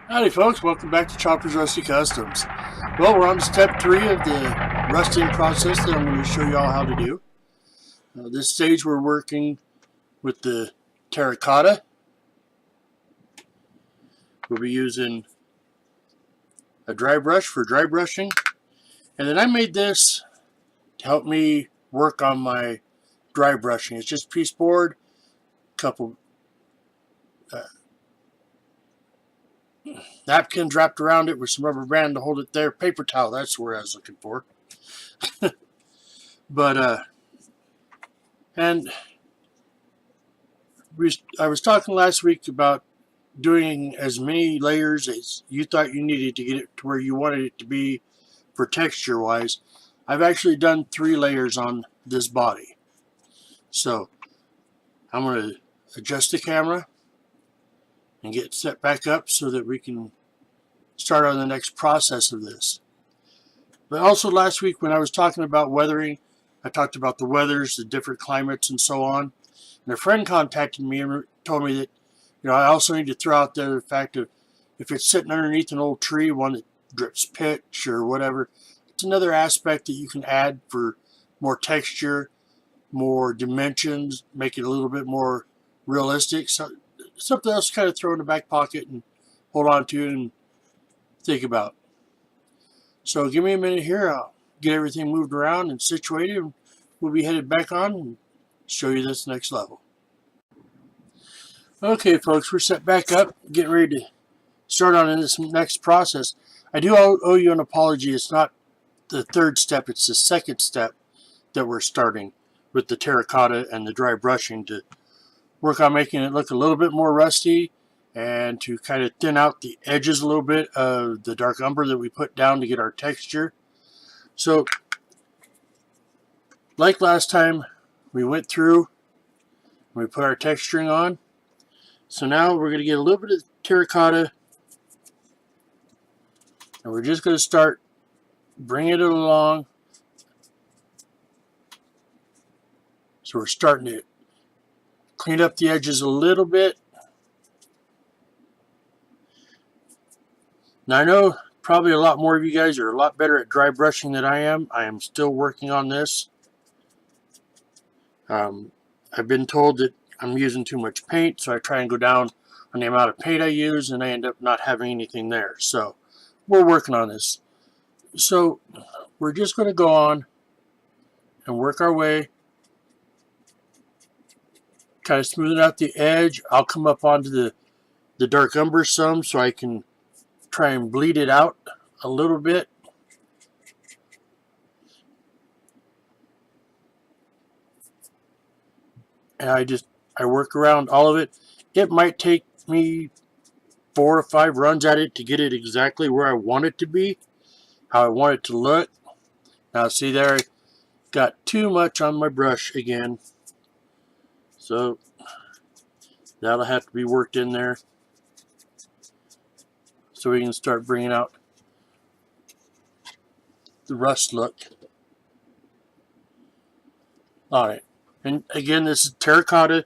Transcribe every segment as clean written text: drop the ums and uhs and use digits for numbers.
Howdy folks, welcome back to Choppersrustycustoms. Well, we're on step 3 of the rusting process that I'm going to show you all how to do. This stage we're working with the Terracotta. We'll be using a dry brush for dry brushing. And then I made this to help me work on my dry brushing. It's just piece board, couple napkins wrapped around it with some rubber band to hold it there. Paper towel, that's where I was looking for. And I was talking last week about doing as many layers as you thought you needed to get it to where you wanted it to be for texture wise. I've actually done 3 layers on this body. So I'm going to adjust the camera and get set back up so that we can start on the next process of this. But also last week when I was talking about weathering, I talked about the weathers, the different climates and so on. And a friend contacted me and told me that I also need to throw out there the fact of if it's sitting underneath an old tree, one that drips pitch or whatever, it's another aspect that you can add for more texture, more dimensions, make it a little bit more realistic. So something else to kind of throw in the back pocket and hold on to and think about. So give me a minute here. I'll get everything moved around and situated, and we'll be headed back on and show you this next level. Okay, folks, we're set back up, getting ready to start on this next process. I do owe you an apology. It's not the 3rd step, it's the 2nd step that we're starting with the terracotta and the dry brushing to work on making it look a little bit more rusty and to kind of thin out the edges a little bit of the dark umber that we put down to get our texture. So, like last time, we went through and we put our texturing on. So now we're going to get a little bit of terracotta and we're just going to start bringing it along. So we're starting to clean up the edges a little bit. Now I know probably a lot more of you guys are a lot better at dry brushing than I am. I am still working on this. I've been told that I'm using too much paint, so I try and go down on the amount of paint I use, and I end up not having anything there. So we're working on this. So we're just going to go on and work our way, kind of smoothing out the edge. I'll come up onto the dark umber some so I can try and bleed it out a little bit. And I work around all of it. It might take me 4 or 5 runs at it to get it exactly where I want it to be, how I want it to look. Now see there, I got too much on my brush again. So that'll have to be worked in there so we can start bringing out the rust look. Alright, and again, this is terracotta,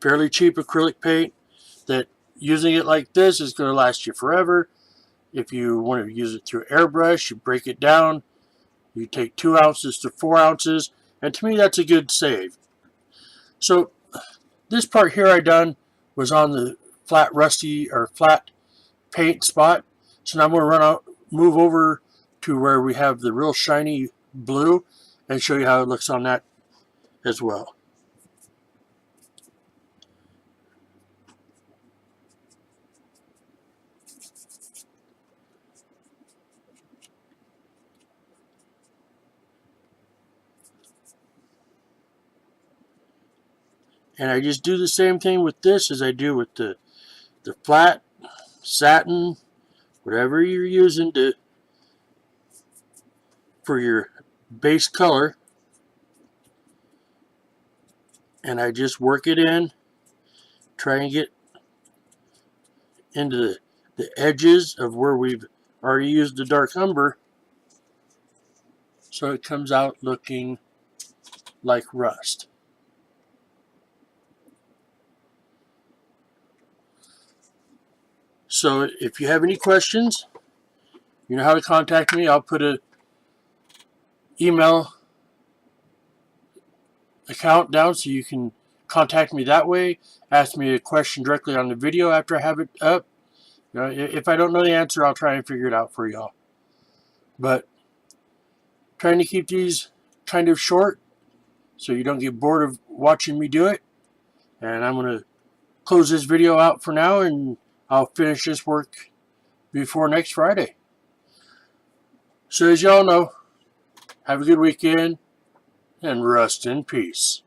fairly cheap acrylic paint that using it like this is going to last you forever. If you want to use it through airbrush, you break it down, you take 2 ounces to 4 ounces, and to me that's a good save. So this part here I done was on the flat rusty or flat paint spot. So now I'm going to move over to where we have the real shiny blue and show you how it looks on that as well. And I just do the same thing with this as I do with the flat satin, whatever you're using for your base color. And I just work it in, try and get into the edges of where we've already used the dark umber so it comes out looking like rust. So if you have any questions, you know how to contact me. I'll put a email account down so you can contact me that way. Ask me a question directly on the video after I have it up. You know, if I don't know the answer, I'll try and figure it out for y'all. But trying to keep these kind of short so you don't get bored of watching me do it. And I'm going to close this video out for now, and I'll finish this work before next Friday. So as y'all know, have a good weekend and rest in peace.